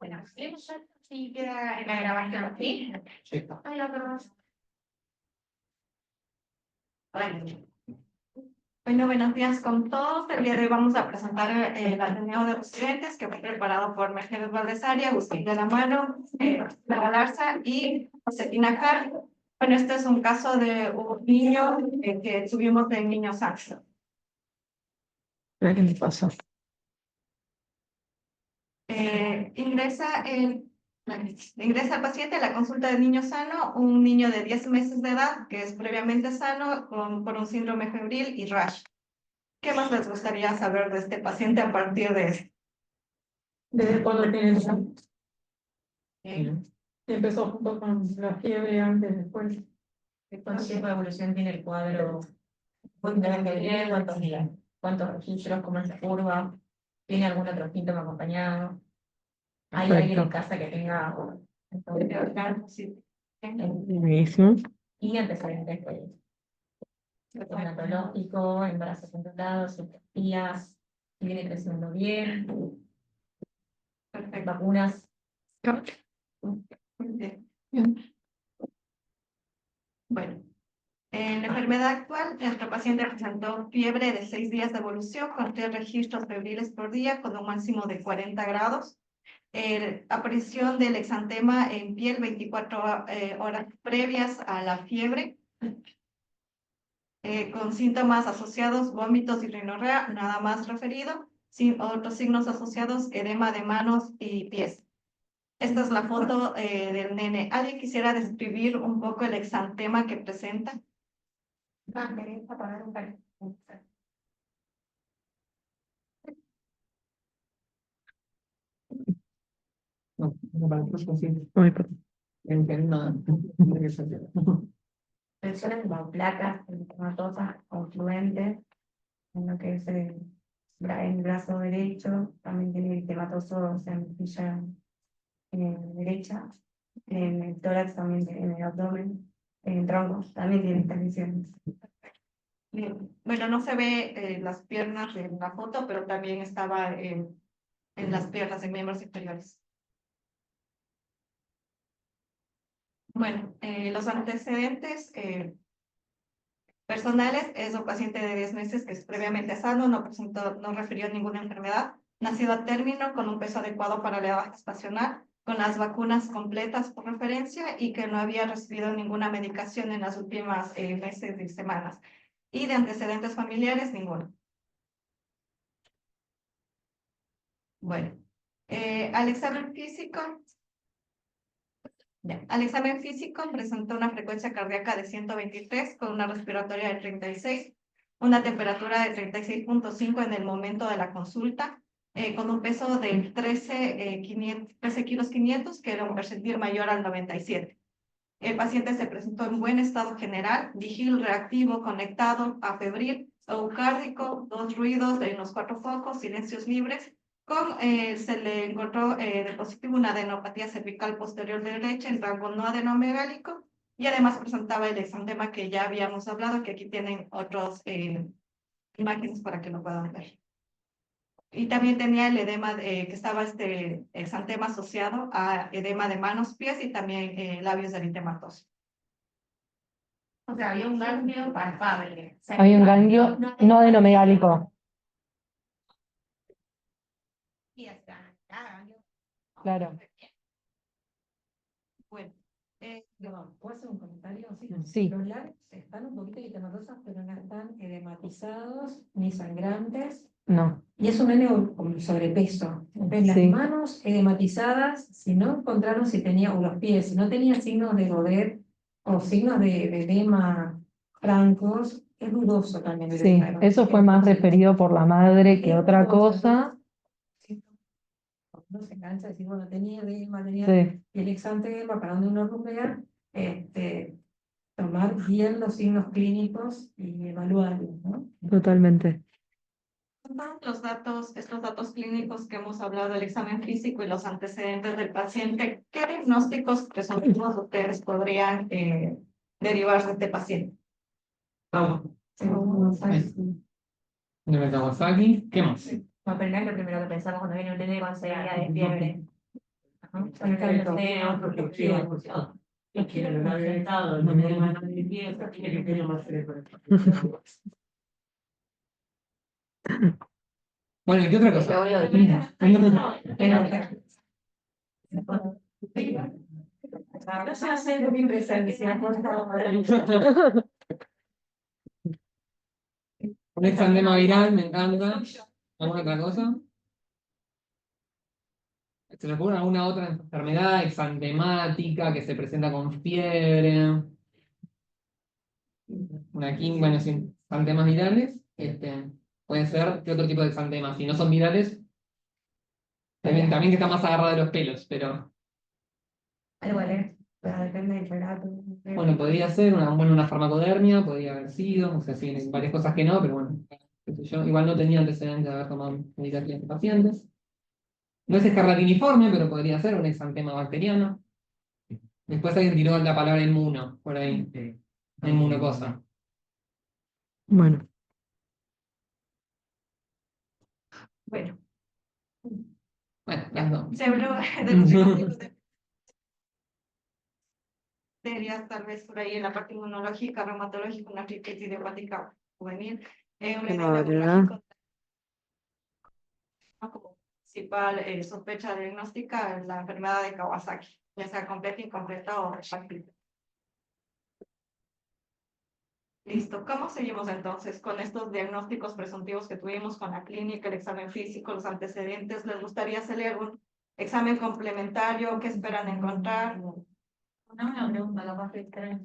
Bueno, sí queda en la grabación, ¿sí? Sí. Ay, otros. Bueno, buenos días con todos. El día de hoy vamos a presentar el Ateneo de Residentes que fue preparado por Mercedes Valdesaria, Agustín de la Mano, La Galarza y Josefina Car. Bueno, este es un caso de un niño que tuvimos de niño sano. ¿Qué me pasó? Ingresa el paciente a la consulta de niño sano, un niño de 10 meses de edad que es previamente sano por un síndrome febril y rash. ¿Qué más les gustaría saber de este paciente a partir de esto? ¿Desde cuándo tiene el rash? Eh, Empezó junto con la fiebre antes, después. ¿Cuánto tiempo de evolución tiene el cuadro? ¿Cuántos registros? ¿Cómo es la curva? ¿Tiene algún otro síntoma acompañado? ¿Hay alguien en casa que tenga sí. Buenísimo. y antecedentes hematológico, embarazos controlados, citologías, si viene creciendo bien, Perfecto. vacunas? Bien. Bueno, en la enfermedad actual, nuestro paciente presentó fiebre de 6 días de evolución con 3 registros febriles por día con un máximo de 40 grados. Aparición del exantema en piel 24 horas previas a la fiebre, con síntomas asociados, vómitos y rinorrea, nada más referido, sin otros signos asociados, edema de manos y pies. Esta es la foto del nene. ¿Alguien quisiera describir un poco el exantema que presenta? No, no para otros pacientes. Ay, perdón. En nada. Lesiones como placas eritematosas confluentes en lo que es el brazo derecho, también tiene eritematosos en la mejilla derecha, en el tórax también, en el abdomen, en el tronco también tiene estas lesiones. Bueno, no se ve las piernas en la foto, pero también estaba en las piernas, en miembros inferiores. Bueno, los antecedentes personales es un paciente de 10 meses que es previamente sano, no refirió ninguna enfermedad, nacido a término con un peso adecuado para la edad gestacional, con las vacunas completas por referencia y que no había recibido ninguna medicación en las últimas meses y semanas. Y de antecedentes familiares, ninguno. Bueno, al examen físico, al examen físico presentó una frecuencia cardíaca de 123 con una respiratoria de 36, una temperatura de 36.5 en el momento de la consulta, con un peso de 13 kilos 500, que era un percentil mayor al 97. El paciente se presentó en buen estado general, vigil, reactivo, conectado, afebril, eukárdico, 2 ruidos en los 4 focos, silencios libres. Se le encontró de positivo una adenopatía cervical posterior derecha en rango no adenomegálico y además presentaba el exantema que ya habíamos hablado, que aquí tienen otras imágenes para que lo puedan ver. Y también tenía el edema, que estaba este exantema asociado a edema de manos, pies y también labios eritematosos. O sea, había un ganglio palpable. Había un ganglio no adenomegálico. Claro. Bueno, ¿Puedo hacer un comentario? Sí. Los labios están un poquito eritematosos, pero no están edematizados ni sangrantes. No. Y es un nene con sobrepeso. Entonces, las Sí. manos edematizadas, si no encontraron si tenía, o los pies, si no tenía signos de Godet o signos de edema francos, es dudoso también. Sí, eso fue más referido por la madre que otra cosa. No se cansa de decir, bueno, tenía edema, tenía. Sí, Y el exantema, para donde uno rumea, tomar bien los signos clínicos y evaluarlos, ¿no? totalmente. estos datos clínicos que hemos hablado del examen físico y los antecedentes del paciente, ¿qué diagnósticos presuntivos ustedes podrían derivar de este paciente? Vamos. De Kawasaki. ¿Qué más? No, pero no es lo primero que pensamos cuando viene un nene con 6 días de fiebre. ¿no? Tiene otro objetivo. Y quiere lo había estado, no me mano de pieza, quiere que quede más Bueno, ¿y qué otra cosa? No se hace de mi presencia, por favor. Un exantema viral, me encanta. ¿Alguna otra cosa? ¿Se le ocurre alguna otra enfermedad exantemática que se presenta con fiebre? Bueno, sí, exantemas virales. Puede ser, ¿qué otro tipo de exantemas? Si no son virales, también que está más agarrado de los pelos, pero Algo es, pero depende del relato. bueno, podría ser una farmacodermia, podría haber sido, no sé si hay varias cosas que no, pero bueno, qué sé yo. Igual no tenía antecedentes de haber tomado medicación de pacientes. No es escarlatiniforme, pero podría ser un exantema bacteriano. Después alguien tiró la palabra inmuno, por ahí. Inmunocosa. Bueno, Bueno, Bueno, las dos. se habló de los diagnósticos de bacterias, tal vez por ahí en la parte inmunológica, reumatológica, una artritis idiopática juvenil, un qué edema barbaridad. hemorrágico como principal sospecha diagnóstica es la enfermedad de Kawasaki, ya sea completa, incompleta o parcial. Listo, ¿cómo seguimos entonces con estos diagnósticos presuntivos que tuvimos con la clínica, el examen físico, los antecedentes? ¿Les gustaría hacerle algún examen complementario? ¿Qué esperan encontrar? Una pregunta, capaz que está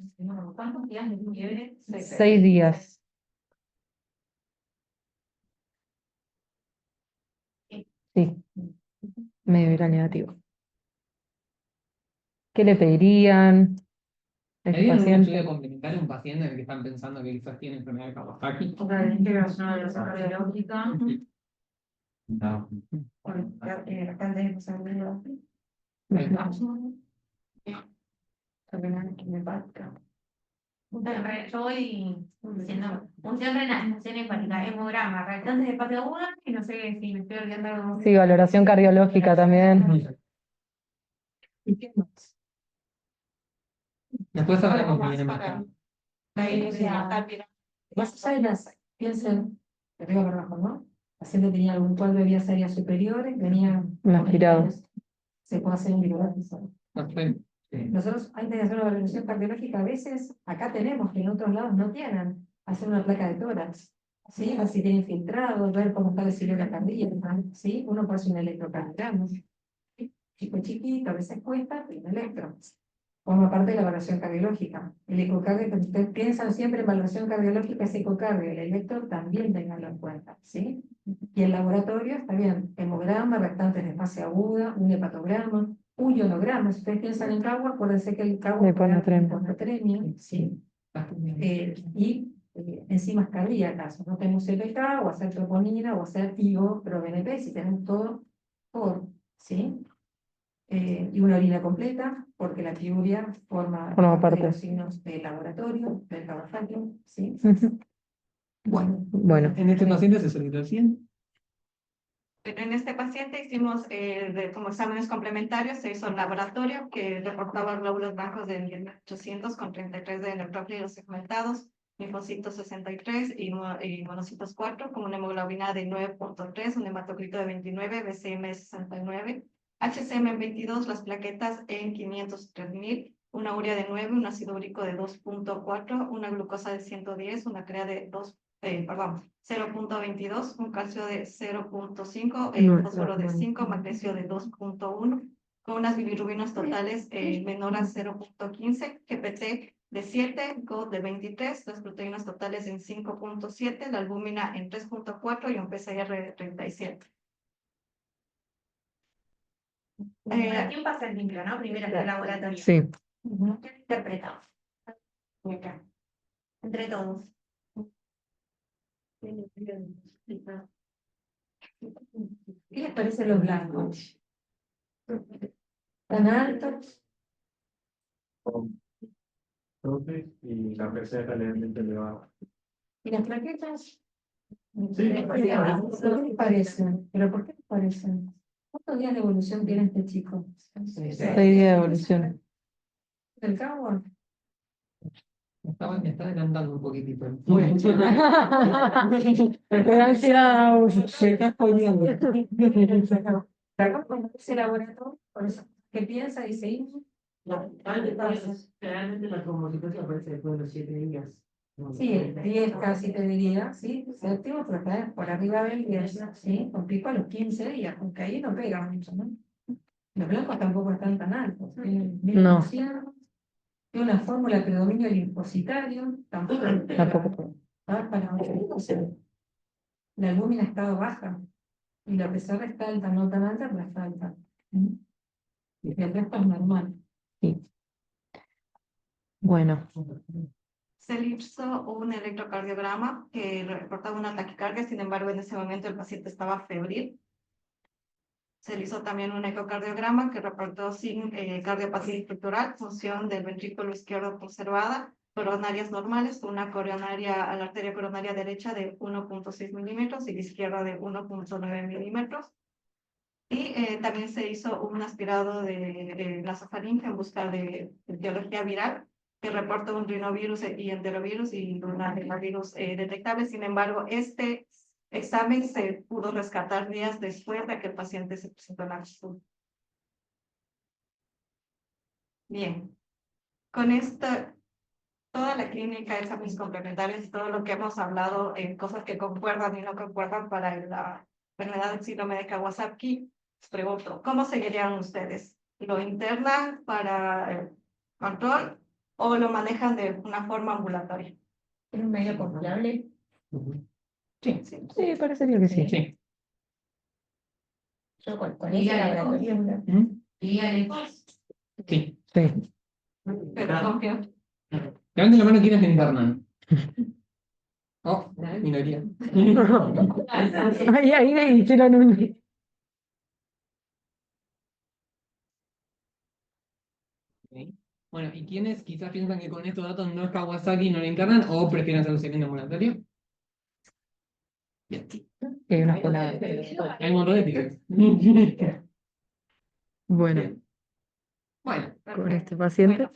¿cuántos días de fiebre? 6 días. Sí, medio viral negativo. ¿Qué le pedirían a ¿Le este dieron un paciente? estudio complementario a un paciente en el que están pensando que quizás tiene enfermedad de Kawasaki? Otra vez, integración de la cardiológica. No. Bueno, bastante responsabilidad. Terminar que me parezca. Yo voy diciendo función renal, función hepática, hemograma, reactantes de hepatio aguda y no sé si me estoy olvidando algo. Sí, valoración cardiológica también. ¿Y qué más? Después hablamos Algo bien más para la inicia viral. Más allá de las, piensen, de arriba para abajo, ¿no? La paciente tenía algún cuadro de vías aéreas superiores, venía Un aspirado. se puede hacer un virus. Perfecto. Nosotros, antes de hacer una valoración cardiológica, a veces acá tenemos que en otros lados no tienen, hacer una placa de tórax, ¿sí? A ver si tiene infiltrado, ver cómo está la cilindra cardíaca, ¿sí? Uno puede hacer un electrocardiograma. Chico chiquito, a veces cuesta, pero un electro. Forma parte de la evaluación cardiológica. El ecocardio, que ustedes piensan siempre en evaluación cardiológica, es ecocardio, el electro también tenganlo en cuenta, ¿sí? Y el laboratorio está bien, hemograma, reactantes de fase aguda, un hepatograma, un ionograma. Si ustedes piensan en CAGUA, acuérdense que el CAGUA puede dar hiponatremia, ¿sí? Enzimas cardíacas, no tenemos CPK, o hacer troponina, o hacer IO, pero BNP, si tenemos todo, ¿sí? Y una orina completa, porque la tiuria forma parte de los signos de laboratorio, del Kawasaki, ¿sí? Bueno, En este paciente se solicitó 100. En este paciente hicimos como exámenes complementarios, se hizo el laboratorio que reportaba glóbulos blancos de 1800 con 33 de neutrófilos segmentados, linfocitos 63 y monocitos 4, con una hemoglobina de 9.3, un hematocrito de 29, BCM 69, HCM en 22, las plaquetas en 503.000, una urea de 9, un ácido úrico de 2.4, una glucosa de 110, una crea de 0.22, un calcio de 0.5, fósforo de 5, magnesio de 2.1, con unas bilirrubinas totales menor a 0.15, GPT de 7, GOT de 23, las proteínas totales en 5.7, la albúmina en 3.4 y un PCR de 37. ¿Quién pasa el vínculo, no? Primero el laboratorio. sí. ¿Qué interpretamos? Acá. Entre todos. ¿Qué les parecen los blancos? ¿Tan altos? Entonces, y la PC realmente le va. ¿Y las plaquetas? Sí, ¿Qué les parecen? ¿Pero por qué les parecen? ¿Cuántos días de evolución tiene este chico? 6 días de evolución. ¿Del cabo? Me está adelantando un poquitito. Gracias. Se está poniendo. Acá cuando ese laboratorio, por eso, ¿qué piensa? Dice, "Y, Generalmente la convocatoria aparece después de los 7 días. sí, 10 casi te diría, sí, séptimo, pero está por arriba del 10, sí, con pico a los 15 días, porque ahí no pega mucho, ¿no? Los blancos tampoco están tan altos, tienen No. 10%, tiene una fórmula de predominio linfocitario, tampoco Tampoco. para la albúmina ha estado baja, y la PCR está alta, no tan alta, pero está alta. Y el resto es normal. Bueno, Se le hizo un electrocardiograma que reportaba una taquicardia, sin embargo, en ese momento el paciente estaba febril. Se le hizo también un ecocardiograma que reportó sin cardiopatía estructural, función del ventrículo izquierdo conservada, coronarias normales, una coronaria a la arteria coronaria derecha de 1.6 milímetros y la izquierda de 1.9 milímetros. Y también se hizo un aspirado de nasofaringe en busca de etiología viral, que reporta un rinovirus y enterovirus y un adenovirus detectable. Sin embargo, este examen se pudo rescatar días después de que el paciente se presentó en la consulta. Bien, con esta, toda la clínica, exámenes complementarios y todo lo que hemos hablado, cosas que concuerdan y no concuerdan para la enfermedad del síndrome de Kawasaki, les pregunto, ¿cómo seguirían ustedes? ¿Lo internan para el control o lo manejan de una forma ambulatoria? ¿Es un medio confiable? Sí, sí, parecería que sí. sí. Yo con Y ese ya laboratorio. ¿Mm? Y Sí. Sí. Pero confío. Levanten la mano quienes me internan. Oh, minoría. Ahí me hicieron un. Ok. Bueno, ¿y quiénes quizás piensan que con estos datos no es Kawasaki y no lo internan o prefieren hacer un seguimiento ambulatorio? Bien. Hay una cola. Hay un montón de tickets. Bueno, Bien. Bueno, con este paciente. Bueno,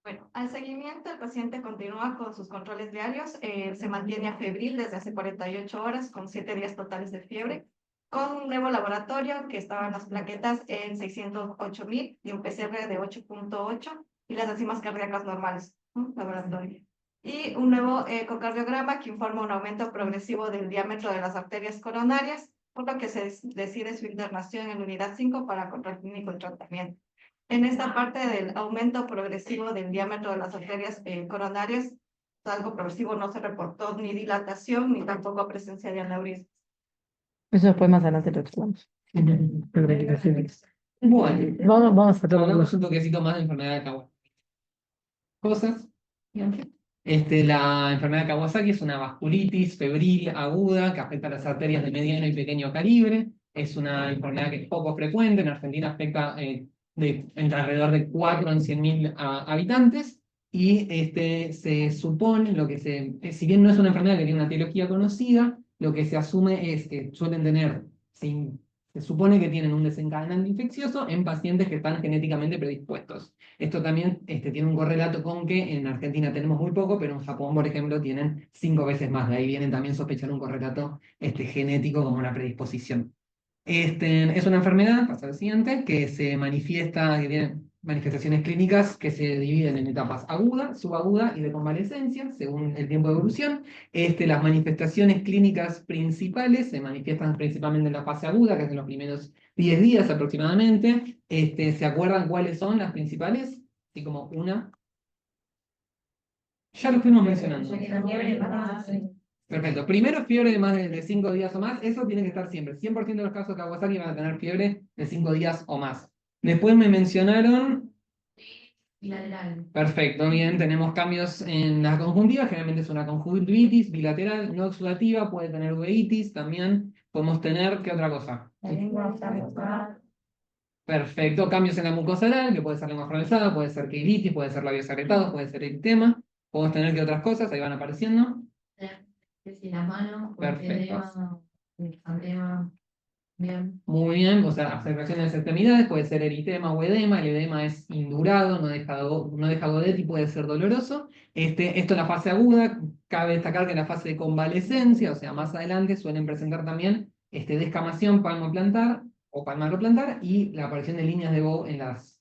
Bueno, al seguimiento, el paciente continúa con sus controles diarios, se mantiene febril desde hace 48 horas, con 7 días totales de fiebre, con un nuevo laboratorio que estaban las plaquetas en 608.000 y un PCR de 8.8 y las enzimas cardíacas normales, laboratorio. Y un nuevo ecocardiograma que informa un aumento progresivo del diámetro de las arterias coronarias, por lo que se decide su internación en la unidad 5 para control clínico y tratamiento. En esta parte del aumento progresivo del diámetro de las arterias coronarias, algo progresivo, no se reportó ni dilatación ni tampoco presencia de aneurismas. Eso después más adelante lo exploramos. bueno. Vamos a Hablamos tomarlo. un toquecito más de enfermedad de Kawasaki. Cosas. La enfermedad de Kawasaki es una vasculitis febril aguda que afecta a las arterias de mediano y pequeño calibre. Es una enfermedad que es poco frecuente. En Argentina afecta entre alrededor de 4 en 100.000 habitantes. Y se supone, si bien no es una enfermedad que tiene una etiología conocida, lo que se asume es que suelen tener, se supone que tienen un desencadenante infeccioso en pacientes que están genéticamente predispuestos. Esto también tiene un correlato con que en Argentina tenemos muy poco, pero en Japón, por ejemplo, tienen 5 veces más. De ahí vienen también sospechar un correlato genético como una predisposición. Es una enfermedad, pasa al siguiente, que se manifiesta, que tiene manifestaciones clínicas que se dividen en etapas aguda, subaguda y de convalescencia, según el tiempo de evolución. Las manifestaciones clínicas principales se manifiestan principalmente en la fase aguda, que es en los primeros 10 días aproximadamente. ¿Se acuerdan cuáles son las principales? Así como una. Ya lo fuimos mencionando. Perfecto. Primero, fiebre de más de 5 días o más. Eso tiene que estar siempre. 100% de los casos de Kawasaki van a tener fiebre de 5 días o más. Después me mencionaron. bilateral. Perfecto, bien. Tenemos cambios en la conjuntiva. Generalmente es una conjuntivitis bilateral, no exudativa. Puede tener uveitis también. Podemos tener, ¿qué otra cosa? La lengua está mezclada. Perfecto. Cambios en la mucosa oral, que puede ser lengua paralizada, puede ser quilitis, puede ser labios agretados, puede ser eritema. Podemos tener que otras cosas, ahí van apareciendo. Que si la mano, Perfecto. edema, bien. Muy bien, o sea, afectación de las extremidades, puede ser eritema o edema. El edema es indurado, no deja godet y puede ser doloroso. Esto en la fase aguda, cabe destacar que en la fase de convalescencia, o sea, más adelante, suelen presentar también descamación palmoplantar o palmaroplantar y la aparición de líneas de Bow en las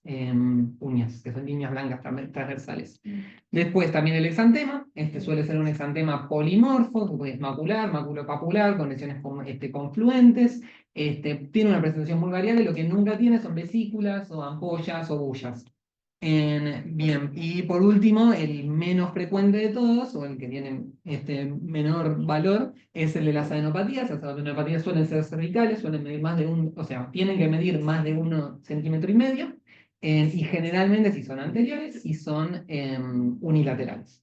uñas, que son líneas blancas transversales. Después también el exantema, suele ser un exantema polimorfo, que es macular, maculopapular, con lesiones confluentes. Tiene una presentación muy variable, lo que nunca tiene son vesículas o ampollas o bullas. Bien, y por último, el menos frecuente de todos, o el que tiene menor valor, es el de las adenopatías. Las adenopatías suelen ser cervicales, suelen medir más de o sea, tienen que medir más de 1,5 centímetros, y generalmente si son anteriores y son unilaterales.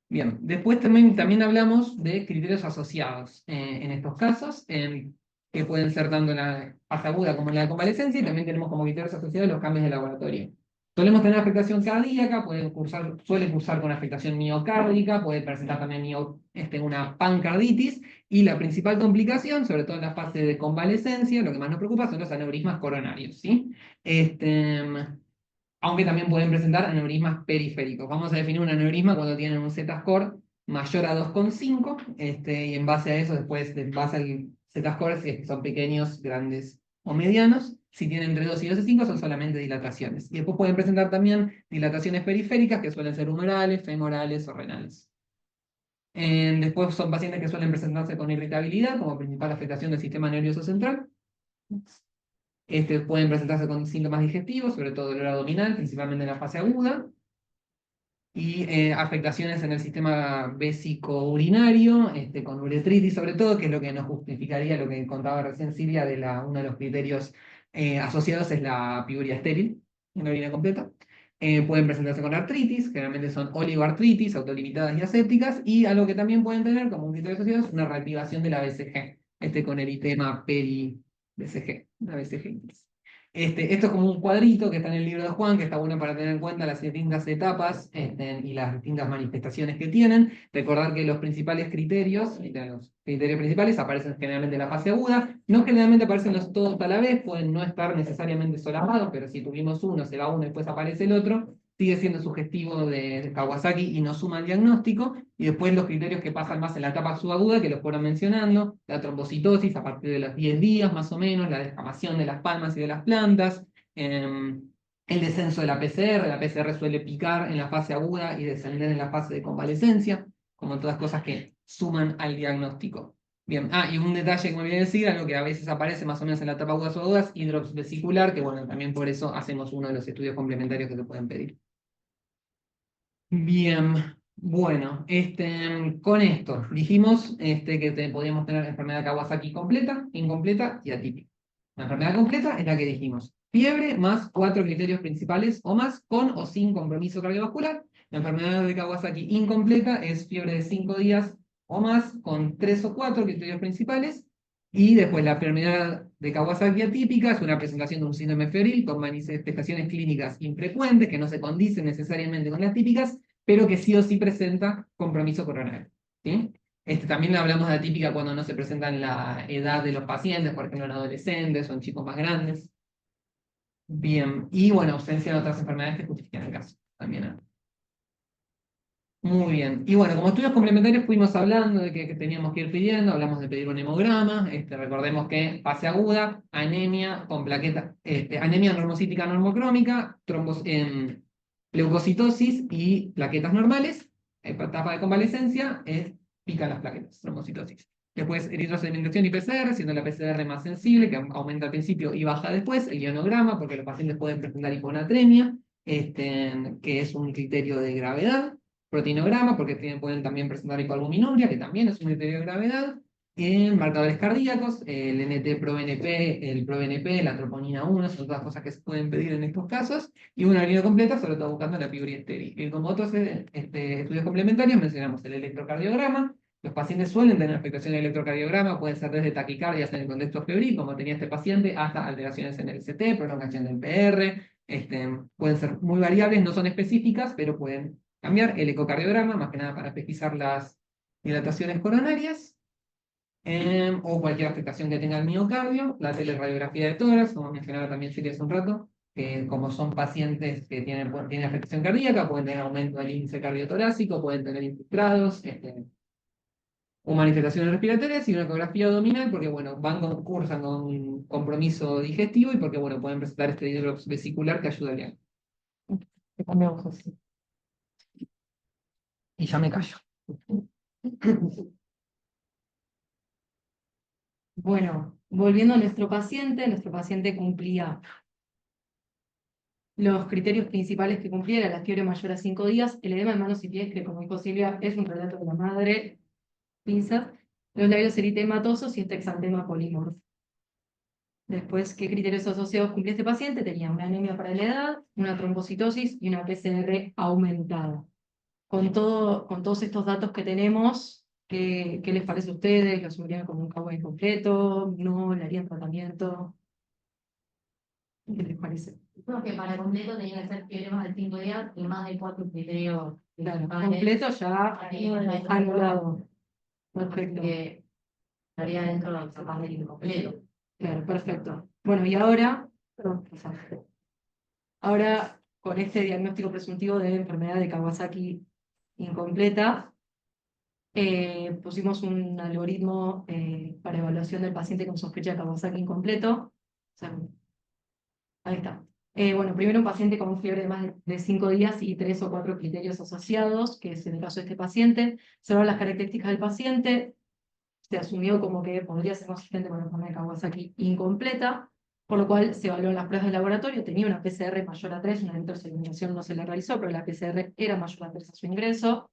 Bien, después también hablamos de criterios asociados en estos casos, que pueden ser tanto en la fase aguda como en la convalescencia, y también tenemos como criterios asociados los cambios de laboratorio. Solemos tener afectación cardíaca, suele cursar con afectación miocárdica, puede presentar también una pancarditis, y la principal complicación, sobre todo en la fase de convalescencia, lo que más nos preocupa son los aneurismas coronarios, ¿sí? Aunque también pueden presentar aneurismas periféricos. Vamos a definir un aneurisma cuando tienen un Z-score mayor a 2,5, y en base a eso, después, en base al Z-score, si es que son pequeños, grandes o medianos. Si tienen entre 2 y 2,5 son solamente dilataciones. Y después pueden presentar también dilataciones periféricas, que suelen ser humorales, femorales o renales. Después son pacientes que suelen presentarse con irritabilidad como principal afectación del sistema nervioso central. Pueden presentarse con síntomas digestivos, sobre todo dolor abdominal, principalmente en la fase aguda, y afectaciones en el sistema vésico-urinario, con uretritis sobre todo, que es lo que nos justificaría lo que contaba recién Silvia de uno de los criterios asociados es la piuria estéril en la orina completa. Pueden presentarse con artritis, generalmente son oligoartritis, autolimitadas y asépticas, y algo que también pueden tener como un criterio asociado es una reactivación de la BCG, con eritema peri-BCG, la BCG. Esto es como un cuadrito que está en el libro de Juan, que está bueno para tener en cuenta las distintas etapas y las distintas manifestaciones que tienen. Recordar que los principales criterios, los criterios principales aparecen generalmente en la fase aguda. No generalmente aparecen los todos a la vez, pueden no estar necesariamente solapados, pero si tuvimos uno, se va uno y después aparece el otro. Sigue siendo sugestivo de Kawasaki y no suma el diagnóstico. Y después los criterios que pasan más en la etapa subaguda, que los fueron mencionando, la trombocitosis a partir de los 10 días más o menos, la descamación de las palmas y de las plantas, el descenso de la PCR suele picar en la fase aguda y descender en la fase de convalescencia, como todas cosas que suman al diagnóstico. Bien, y un detalle que me olvidé decir, algo que a veces aparece más o menos en la etapa aguda subaguda, hidrops vesicular, que bueno, también por eso hacemos uno de los estudios complementarios que se pueden pedir. Bien, bueno, con esto dijimos que podíamos tener enfermedad Kawasaki completa, incompleta y atípica. La enfermedad completa es la que dijimos. Fiebre más 4 criterios principales o más, con o sin compromiso cardiovascular. La enfermedad de Kawasaki incompleta es fiebre de 5 días o más, con 3 o 4 criterios principales. Y después la enfermedad de Kawasaki atípica es una presentación de un síndrome febril con manifestaciones clínicas infrecuentes que no se condicen necesariamente con las típicas, pero que sí o sí presenta compromiso coronario, ¿sí? También hablamos de atípica cuando no se presenta en la edad de los pacientes, por ejemplo en adolescentes o en chicos más grandes. Bien, y bueno, ausencia de otras enfermedades que justifican el caso. También. Muy bien. Y bueno, como estudios complementarios fuimos hablando de que teníamos que ir pidiendo, hablamos de pedir un hemograma, recordemos que fase aguda, anemia con plaqueta, anemia normocítica normocrómica, leucocitosis y plaquetas normales. Etapa de convalescencia pican las plaquetas, trombocitosis. Después eritrosedimentación y PCR, siendo la PCR más sensible, que aumenta al principio y baja después, el ionograma, porque los pacientes pueden presentar hiponatremia, que es un criterio de gravedad. Proteinograma, porque pueden también presentar hipoalbuminuria, que también es un criterio de gravedad. Marcadores cardíacos, el NT-proBNP, el proBNP, la troponina 1, son todas cosas que se pueden pedir en estos casos. Y una orina completa, sobre todo buscando la piuria estéril. Y como otros estudios complementarios, mencionamos el electrocardiograma. Los pacientes suelen tener afectación del electrocardiograma, pueden ser desde taquicardias en el contexto febril, como tenía este paciente, hasta alteraciones en el CT, prolongación del PR. Pueden ser muy variables, no son específicas, pero pueden cambiar el ecocardiograma, más que nada para pesquisar las dilataciones coronarias, o cualquier afectación que tenga el miocardio, la teleradiografía de tórax, como mencionaba también Silvia hace un rato, que como son pacientes que tienen afectación cardíaca, pueden tener aumento del índice cardiotorácico, pueden tener infiltrados, o manifestaciones respiratorias, y una ecografía abdominal, porque bueno, cursan con un compromiso digestivo y porque bueno, pueden presentar este hidrox vesicular que ayuda a aliviar. Que cambiamos así. Y ya me callo. Bueno, volviendo a nuestro paciente cumplía los criterios principales que cumplía: era la fiebre mayor a 5 días, el edema de manos y pies, que como dijo Silvia, es un relato de la madre, pinzas, los labios eritematosos y este exantema polimorfo. Después, ¿qué criterios asociados cumplía este paciente? Tenía una anemia para la edad, una trombocitosis y una PCR aumentada. Con todos estos datos que tenemos, ¿qué les parece a ustedes? ¿Lo asumirían como un cabo incompleto? ¿No? ¿Le harían tratamiento? ¿Qué les parece? Creo que para completo tenía que ser fiebre más de 5 días y más de 4 criterios Claro, principales. completo ya anulado. Perfecto. Que estaría dentro de los capaz del incompleto. Claro, perfecto. Bueno, y ahora, perdón, ahora con este diagnóstico presuntivo de enfermedad de Kawasaki incompleta, pusimos un algoritmo para evaluación del paciente con sospecha de Kawasaki incompleto. O sea, ahí está. Bueno, primero un paciente con fiebre de más de 5 días y 3 o 4 criterios asociados, que es en el caso de este paciente. Se van las características del paciente. Se asumió como que podría ser consistente con la enfermedad de Kawasaki incompleta, por lo cual se evaluaron las pruebas de laboratorio. Tenía una PCR mayor a 3, una electrocelulación no se le realizó, pero la PCR era mayor a 3 a su ingreso.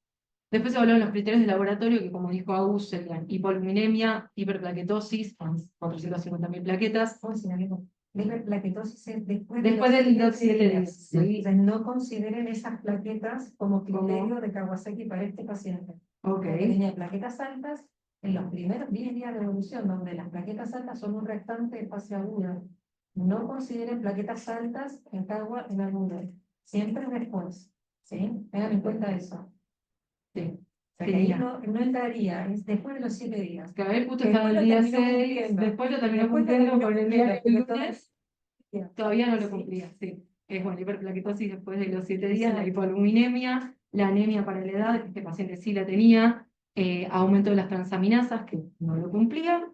Después se evaluaron los criterios de laboratorio, que como dijo Agus, serían hipoaluminemia, hiperplaquetosis, con 450.000 plaquetas. ¿Cómo se llama? La hiperplaquetosis es después Después de del los 7 días. sí. Entonces, no consideren esas plaquetas como criterio de Kawasaki para este paciente. Ok, Porque tenía plaquetas altas en los primeros 10 días de evolución, donde las plaquetas altas son un restante de fase aguda. No consideren plaquetas altas en CAGUA en aguda. Siempre después. ¿Sí? Tengan en cuenta eso. sí. O sea, que ahí no entraría, es después de los 7 días. Que a ver, justo Que estaba el después lo día terminó 6, cumpliendo. después lo terminó Después lo cumpliendo terminó con el día del cumpliendo, lunes. pero Todavía no lo Sí. cumplía, sí. Es bueno, hiperplaquetosis después de los 7 días, la Exacto. hipoaluminemia, la anemia para la edad, que este paciente sí la tenía, aumento de las transaminasas, que no lo cumplía,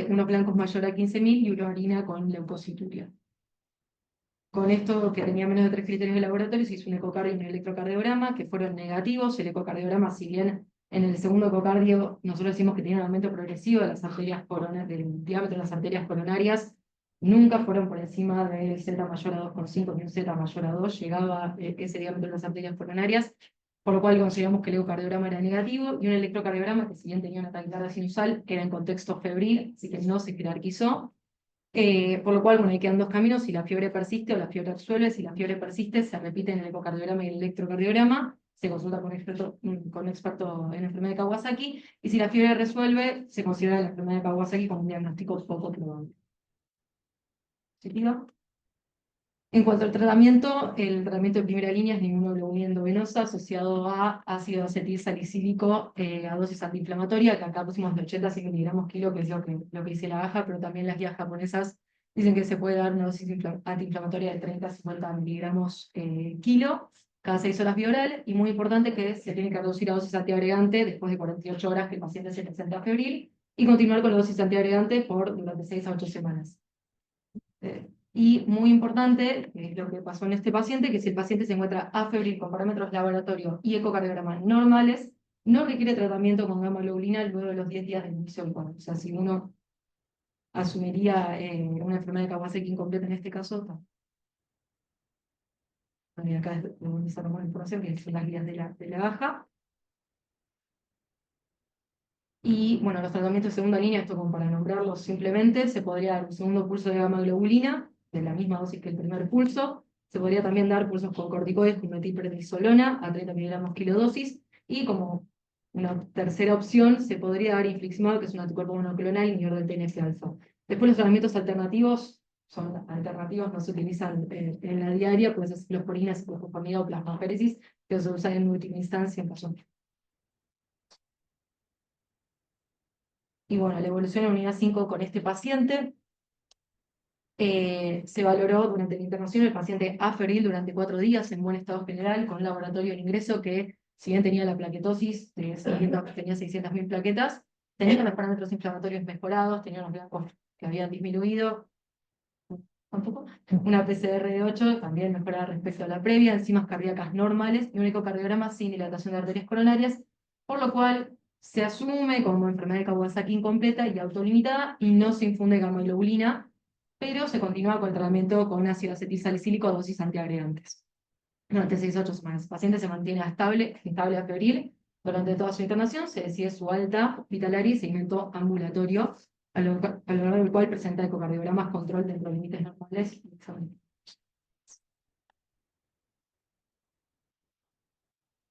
unos blancos mayor a 15.000 y una orina con leucocituria. Con esto, que tenía menos de 3 criterios de laboratorio, se hizo un ecocardio y un electrocardiograma, que fueron negativos. El ecocardiograma, si bien en el segundo ecocardio nosotros decimos que tiene un aumento progresivo de las arterias del diámetro de las arterias coronarias, nunca fueron por encima del Z mayor a 2,5 ni un Z mayor a 2, llegaba ese diámetro de las arterias coronarias, por lo cual consideramos que el ecocardiograma era negativo, y un electrocardiograma que, si bien tenía una taquicardia sinusal, era en contexto febril, así que no se jerarquizó. Por lo cual, bueno, ahí quedan dos caminos: si la fiebre persiste o la fiebre absuelve. Si la fiebre persiste, se repite en el ecocardiograma y el electrocardiograma, se consulta con experto en enfermedad de Kawasaki, y si la fiebre resuelve, se considera la enfermedad de Kawasaki como un diagnóstico poco probable. ¿Seguido? En cuanto al tratamiento, el tratamiento de primera línea es inmunoglobulina endovenosa asociado a ácido acetil salicílico a dosis antiinflamatoria, que acá pusimos de 80 a 100 miligramos kilo, que es lo que dice la AJA, pero también las guías japonesas dicen que se puede dar una dosis antiinflamatoria de 30 a 50 miligramos kilo cada 6 horas vía oral, y muy importante que se tiene que reducir a dosis antiagregante después de 48 horas que el paciente se presenta febril, y continuar con la dosis antiagregante durante 6 a 8 semanas. Y muy importante, que es lo que pasó en este paciente, que si el paciente se encuentra afebril con parámetros laboratorio y ecocardiograma normales, no requiere tratamiento con gamma globulina luego de los 10 días del inicio del cuadro. O sea, si uno asumiría una enfermedad de Kawasaki incompleta en este caso, también acá sacamos la información que son las guías de la baja. Y bueno, los tratamientos de segunda línea, esto como para nombrarlos simplemente, se podría dar un segundo pulso de gamma globulina, de la misma dosis que el primer pulso. Se podría también dar pulsos con corticoides con metilprednisolona a 30 miligramos kilodosis. Y como una tercera opción, se podría dar infliximab, que es un anticuerpo monoclonal inhibidor del TNF-alfa. Después, los tratamientos alternativos son alternativos, no se utilizan en la diaria, pues es ciclosporina, ciclofosfonida o plasmaféresis, que se usan en última instancia en personas. Y bueno, la evolución en unidad 5 con este paciente. Se valoró durante la internación el paciente aferil durante 4 días en buen estado general, con un laboratorio de ingreso que, si bien tenía la plaquetosis, tenía 600.000 plaquetas, tenía los parámetros inflamatorios mejorados, tenía los blancos que habían disminuido, tampoco, una PCR de 8 también mejorada respecto a la previa, enzimas cardíacas normales y un ecocardiograma sin dilatación de arterias coronarias, por lo cual se asume como enfermedad de Kawasaki incompleta y autolimitada y no se infunde gamma-globulina, pero se continúa con el tratamiento con ácido acetilsalicílico a dosis antiagregantes. Durante 6 a 8 semanas, el paciente se mantiene estable a febril. Durante toda su internación se decide su alta hospitalaria y seguimiento ambulatorio, a lo largo del cual presenta ecocardiogramas, control dentro de límites normales y examen.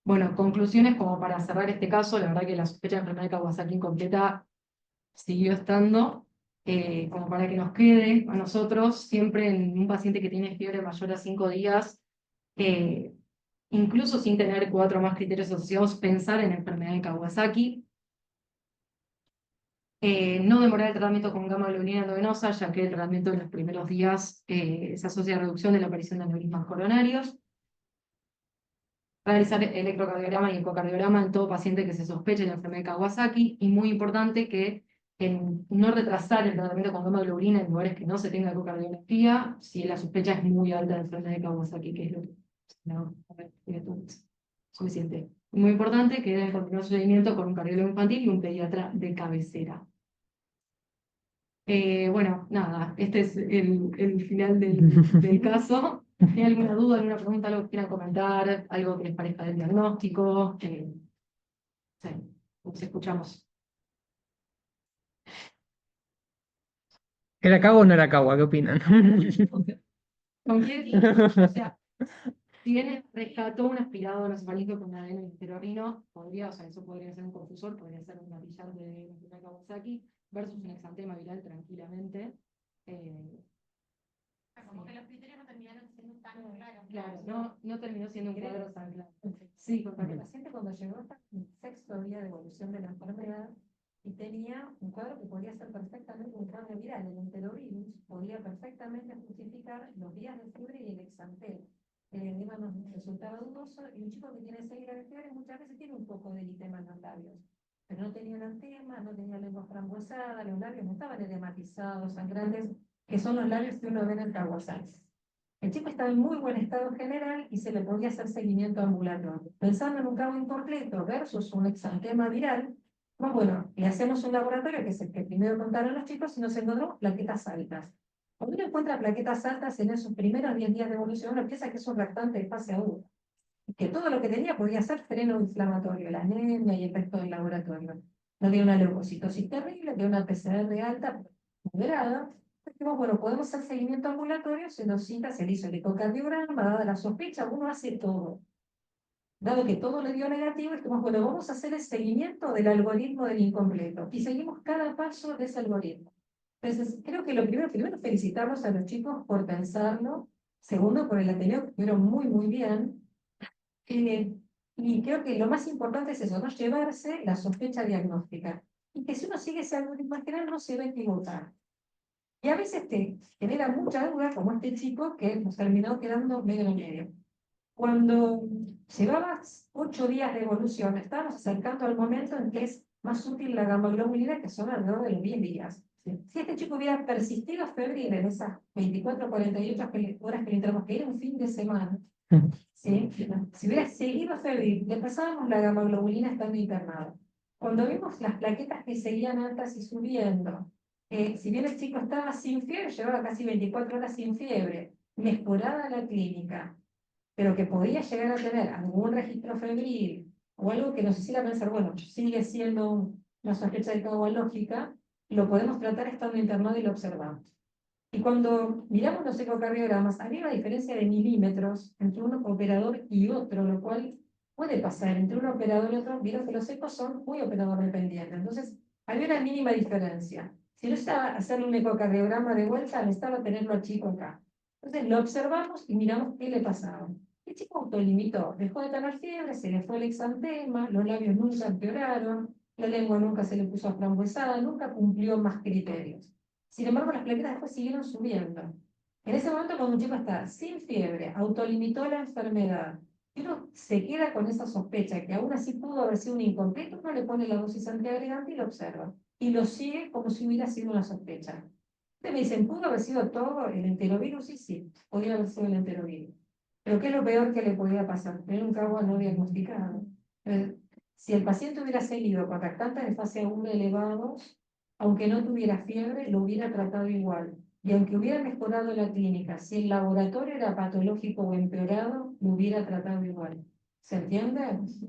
Bueno, conclusiones como para cerrar este caso, la verdad que la sospecha de enfermedad de Kawasaki incompleta siguió estando, como para que nos quede a nosotros, siempre en un paciente que tiene fiebre mayor a 5 días, incluso sin tener 4 más criterios asociados, pensar en enfermedad de Kawasaki. No demorar el tratamiento con gamma-globulina endovenosa, ya que el tratamiento en los primeros días se asocia a reducción de la aparición de aneurismas coronarios. Realizar electrocardiograma y ecocardiograma en todo paciente que se sospeche de la enfermedad de Kawasaki, y muy importante que no retrasar el tratamiento con gamma-globulina en lugares que no se tenga ecocardiografía si la sospecha es muy alta de enfermedad de Kawasaki, que es lo que no, suficiente. Muy importante que deben continuar su seguimiento con un cardiólogo infantil y un pediatra de cabecera. Bueno, nada, este es el final del caso. ¿Tienen alguna duda, alguna pregunta, algo que quieran comentar, algo que les parezca del diagnóstico? Sí, nos escuchamos. ¿Era Cagua o no era Cagua? ¿Qué opinan? ¿Con quién? O sea, si bien rescató un aspirado nasofaríngeo con adeno interorrino, podría, o sea, eso podría ser un confusor, podría ser un gatillante de enfermedad de Kawasaki versus un exantema viral tranquilamente. Como que los criterios no terminaron siendo tan claros. Claro, no terminó siendo un cuadro tan claro. Sí, Porque el paciente cuando llegó hasta el 6.º día de evolución de la enfermedad y tenía un cuadro que podía ser perfectamente un cuadro viral, el enterovirus podía perfectamente justificar los días de fiebre y el exantema. Digamos, resultaba dudoso, y un chico que tiene 6 días de fiebre muchas veces tiene un poco de eritema en los labios, pero no tenía lantema, no tenía lengua frambuesada, los labios no estaban edematizados, sangrantes, que son los labios que uno ve en el Kawasaki. El chico estaba en muy buen estado general y se le podía hacer seguimiento ambulatorio. Pensando en un cabo incompleto versus un exantema viral, bueno, le hacemos un laboratorio, que es el que primero contaron los chicos, y nos encontramos plaquetas altas. Cuando uno encuentra plaquetas altas en esos primeros 10 días de evolución, uno piensa que es un reactante de fase aguda, que todo lo que tenía podía ser freno inflamatorio, la anemia y el resto del laboratorio. No tiene una leucocitosis terrible, tiene una PCR alta, moderada. Dijimos, bueno, podemos hacer seguimiento ambulatorio, se nos cita, se le hizo el ecocardiograma, dada la sospecha, uno hace todo. Dado que todo le dio negativo, dijimos, bueno, vamos a hacer el seguimiento del algoritmo del incompleto. Y seguimos cada paso de ese algoritmo. Entonces, creo que lo primero felicitarlos a los chicos por pensarlo. Segundo, por el anterior, que estuvieron muy, muy bien. Y creo que lo más importante es eso, no llevarse la sospecha diagnóstica. Y que si uno sigue ese algoritmo general, no se va a equivocar. Y a veces te genera mucha duda, como este chico que nos terminó quedando medio en medio. Cuando llevabas 8 días de evolución, estábamos acercando al momento en que es más útil la gamma-globulina, que son alrededor de los 10 días. Si este chico hubiera persistido febril en esas 24 48 horas que le entramos, que era un fin de semana, ¿sí? Si hubiera seguido febril, le pasábamos la gamma-globulina estando internado. Cuando vimos las plaquetas que seguían altas y subiendo, si bien el chico estaba sin fiebre, llevaba casi 24 horas sin fiebre, mejorada la clínica, pero que podía llegar a tener algún registro febril o algo que nos hiciera pensar, bueno, sigue siendo una sospecha de causa lógica, lo podemos tratar estando internado y lo observamos. Y cuando miramos los ecocardiogramas, había una diferencia de milímetros entre un operador y otro, lo cual puede pasar entre un operador y otro. Vieron que los ecos son muy operador dependientes, entonces había una mínima diferencia. Si no estaba hacerle un ecocardiograma de vuelta, necesitaba tenerlo al chico acá. Entonces lo observamos y miramos qué le pasaba. El chico autolimitó, dejó de tener fiebre, se le fue el exantema, los labios nunca empeoraron, la lengua nunca se le puso aframbuesada, nunca cumplió más criterios. Sin embargo, las plaquetas después siguieron subiendo. En ese momento, cuando un chico está sin fiebre, autolimitó la enfermedad, y uno se queda con esa sospecha que aún así pudo haber sido un incompleto, uno le pone la dosis antiagregante y lo observa. Y lo sigue como si hubiera sido una sospecha. Ustedes me dicen, ¿pudo haber sido todo el enterovirus? Sí, sí, podría haber sido el enterovirus. Pero ¿qué es lo peor que le podía pasar? Tener un CAGUA no diagnosticado. Si el paciente hubiera seguido con lactantes de fase 1 elevados, aunque no tuviera fiebre, lo hubiera tratado igual. Y aunque hubiera mejorado la clínica, si el laboratorio era patológico o empeorado, lo hubiera tratado igual. ¿Se entiende?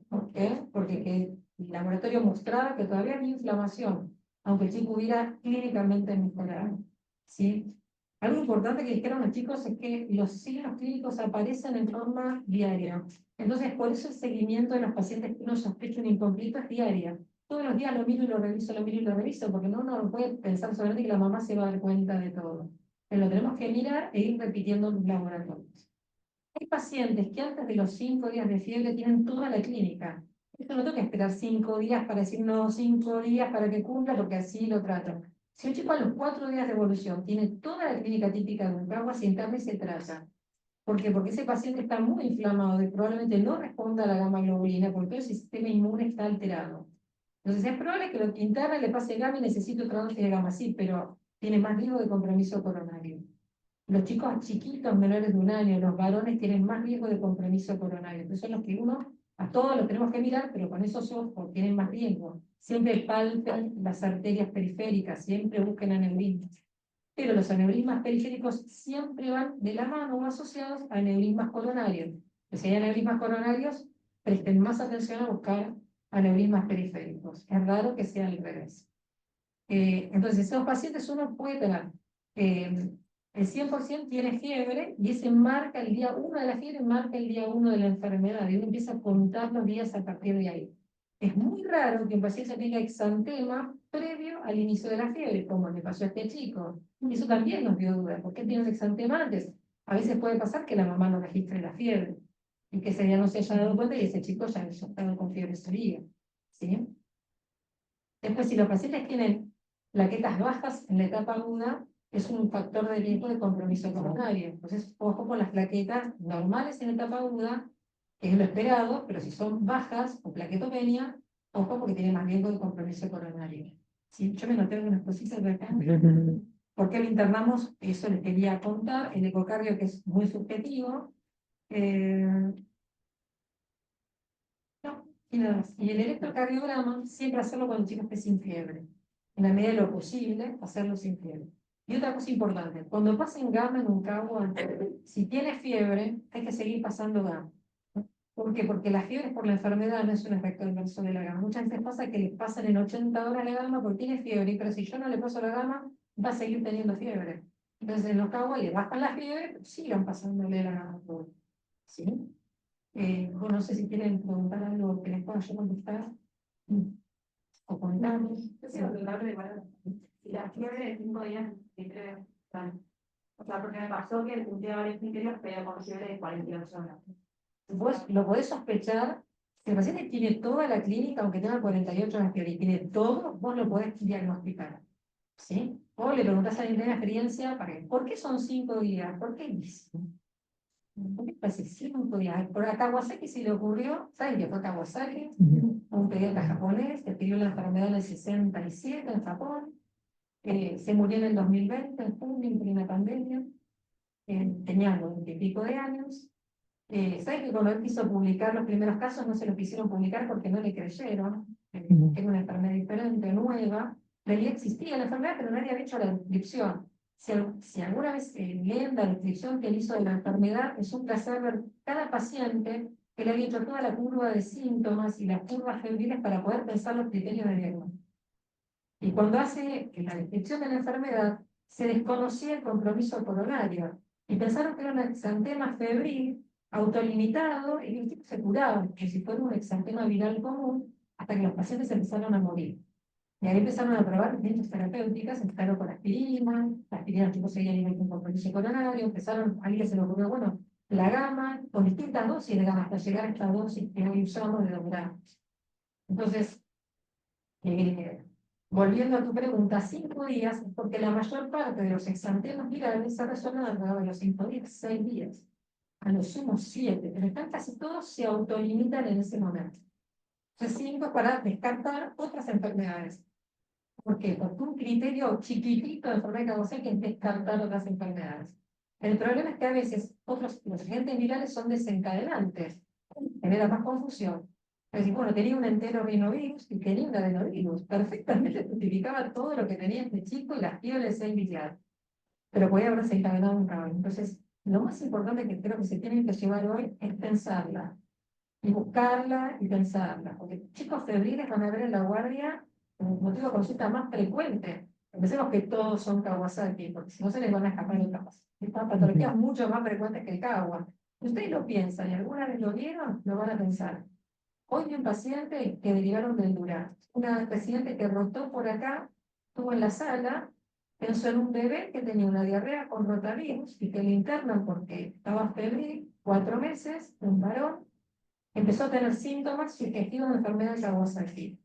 ¿Por qué? Porque el laboratorio mostraba que todavía había inflamación, aunque el chico hubiera clínicamente mejorado. ¿Sí? Algo importante que dijeron los chicos es que los signos clínicos aparecen en forma diaria. Entonces, por eso el seguimiento de los pacientes que uno sospecha un incompleto es diaria. Todos los días lo miro y lo reviso, lo miro y lo reviso, porque no uno no puede pensar solamente que la mamá se va a dar cuenta de todo. Pero lo tenemos que mirar e ir repitiendo los laboratorios. Hay pacientes que antes de los 5 días de fiebre tienen toda la clínica. Esto no tengo que esperar 5 días para decir, no, 5 días para que cumpla, porque así lo trato. Si un chico a los 4 días de evolución tiene toda la clínica típica de un CAGUA, se interna y se trata. ¿Por qué? Porque ese paciente está muy inflamado y probablemente no responda a la gamma globulina, porque todo el sistema inmune está alterado. Entonces es probable que lo que interna le pase gamma y necesite otra dosis de gamma, sí, pero tiene más riesgo de compromiso coronario. Los chicos chiquitos, menores de 1 año, los varones tienen más riesgo de compromiso coronario. Entonces son los que a todos los tenemos que mirar, pero con esos ojos tienen más riesgo. Siempre palpen las arterias periféricas, siempre busquen aneurismas. Pero los aneurismas periféricos siempre van de la mano o asociados a aneurismas coronarios. Entonces, si hay aneurismas coronarios, presten más atención a buscar aneurismas periféricos. Es raro que sea al revés. Entonces, esos pacientes uno puede tener el 100% tiene fiebre y ese marca el día 1 de la fiebre, marca el día 1 de la enfermedad y uno empieza a contar los días a partir de ahí. Es muy raro que un paciente tenga exantema previo al inicio de la fiebre, como le pasó a este chico. Y eso también nos dio duda. ¿Por qué tiene un exantema antes? A veces puede pasar que la mamá no registre la fiebre y que ese día no se haya dado cuenta y ese chico ya haya estado con fiebre ese día. ¿Sí? Después, si los pacientes tienen plaquetas bajas en la etapa aguda, es un factor de riesgo de compromiso coronario. Entonces, ojo con las plaquetas normales en etapa aguda, que es lo esperado, pero si son bajas o plaquetopenia, ojo porque tiene más riesgo de compromiso coronario. ¿Sí? Yo me noté algunas cositas de acá. ¿Por qué lo internamos? Eso les quería contar. El ecocardio, que es muy subjetivo. No, y nada más. Y el electrocardiograma, siempre hacerlo cuando el chico esté sin fiebre. En la medida de lo posible, hacerlo sin fiebre. Y otra cosa importante, cuando pasen gamma en un CAGUA, si tiene fiebre, hay que seguir pasando gamma. ¿Por qué? Porque la fiebre es por la enfermedad, no es un efecto adverso de la gamma. Muchas veces pasa que le pasan en 80 horas la gamma porque tiene fiebre, pero si yo no le paso la gamma, va a seguir teniendo fiebre. Entonces en los CAGUA le bajan la fiebre, pero sigan pasándole la gamma. ¿Sí? Bueno, no sé si quieren preguntar algo que les pueda yo contestar. O contarles. Si la fiebre de 5 días, o sea, porque me pasó que cumplía varios criterios, pero con fiebre de 48 horas. Vos lo podés sospechar. Si el paciente tiene toda la clínica, aunque tenga 48 horas de fiebre y tiene todo, vos lo podés diagnosticar. ¿Sí? O le preguntás a alguien que tiene experiencia, ¿por qué son 5 días? ¿Por qué dice? ¿Por qué pasa 5 días? Por a Kawasaki se le ocurrió, ¿saben qué fue Kawasaki? Un pediatra japonés que adquirió la enfermedad en el 67 en Japón. Se murió en el 2020, en junio, en plena pandemia. Tenía 20 y pico de años. ¿Saben que cuando él quiso publicar los primeros casos no se los quisieron publicar porque no le creyeron? Era una enfermedad diferente, nueva. La idea existía la enfermedad, pero nadie había hecho la descripción. Si alguna vez leen la descripción que él hizo de la enfermedad, es un placer ver cada paciente que le había hecho toda la curva de síntomas y las curvas febriles para poder pensar los criterios de diagnóstico. Y cuando hace la descripción de la enfermedad, se desconocía el compromiso coronario y pensaron que era un exantema febril autolimitado y el tipo se curaba, como si fuera un exantema viral común, hasta que los pacientes empezaron a morir. Y ahí empezaron a probar distintas terapéuticas, empezaron con aspirina, la aspirina tipo seguía a nivel de un compromiso coronario, empezaron, a alguien se le ocurrió, bueno, la gama, con distintas dosis de gama, hasta llegar a esta dosis que hoy usamos de 2 gramos. Entonces, volviendo a tu pregunta, 5 días, porque la mayor parte de los exantemas virales se resuelven alrededor de los 5 días, 6 días, a lo sumo 7, pero están casi todos se autolimitan en ese momento. Entonces, 5 para descartar otras enfermedades. ¿Por qué? Porque un criterio chiquitito de enfermedad causal que es descartar otras enfermedades. El problema es que a veces los agentes virales son desencadenantes, genera más confusión. Es decir, bueno, tenía un enterorinovirus y tenía un adenovirus. Perfectamente justificaba todo lo que tenía este chico y las fiebres inicial. Pero podía haber desencadenado un cambio. Entonces, lo más importante que creo que se tiene que llevar hoy es pensarla. Y buscarla y pensarla. Porque chicos febriles van a ver en la guardia como motivo de consulta más frecuente. Pensemos que todos son Kawasaki, porque si no se les van a escapar otras cosas. Estas patologías mucho más frecuentes que el Kawa. Si ustedes lo piensan y alguna vez lo vieron, lo van a pensar. Hoy vi un paciente que derivaron del Durán. Una paciente que rotó por acá, estuvo en la sala, pensó en un bebé que tenía una diarrea con rotavirus y que le internan porque estaba febril, 4 meses, un varón, empezó a tener síntomas sugestivos de enfermedad de Kawasaki.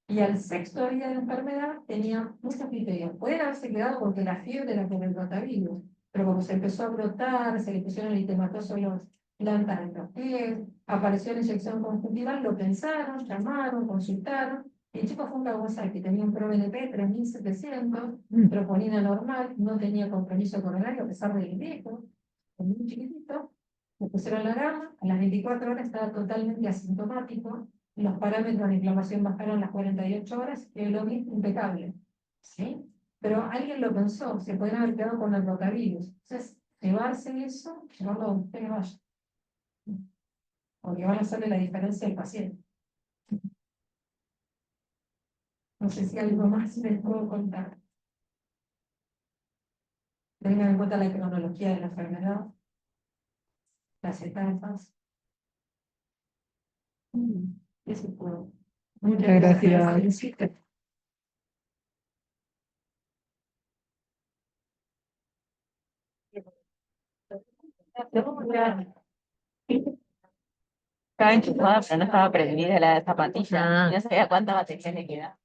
Y al 6º día de la enfermedad tenía muchos criterios. Pueden haberse quedado porque la fiebre era por el rotavirus, pero como se empezó a brotar, se le pusieron eritematosos los plantas en los pies, apareció la inyección conjuntival, lo pensaron, llamaron, consultaron. Y el chico fue un Kawasaki, tenía un ProBNP 3700, troponina normal, no tenía compromiso coronario a pesar del viejo, muy chiquitito. Le pusieron la gama, a las 24 horas estaba totalmente asintomático, los parámetros de inflamación bajaron a las 48 horas, y lo mismo impecable. ¿Sí? Pero alguien lo pensó, se podrían haber quedado con el rotavirus. Entonces, llevarse eso, llevarlo a usted que vaya. Porque van a hacerle la diferencia al paciente. No sé si algo más les puedo contar. Tengan en cuenta la cronología de la enfermedad, las etapas. Eso es todo. Muchas gracias. Estaba enchufada, pero no estaba prendida la zapatilla. No sabía cuánta batería le queda.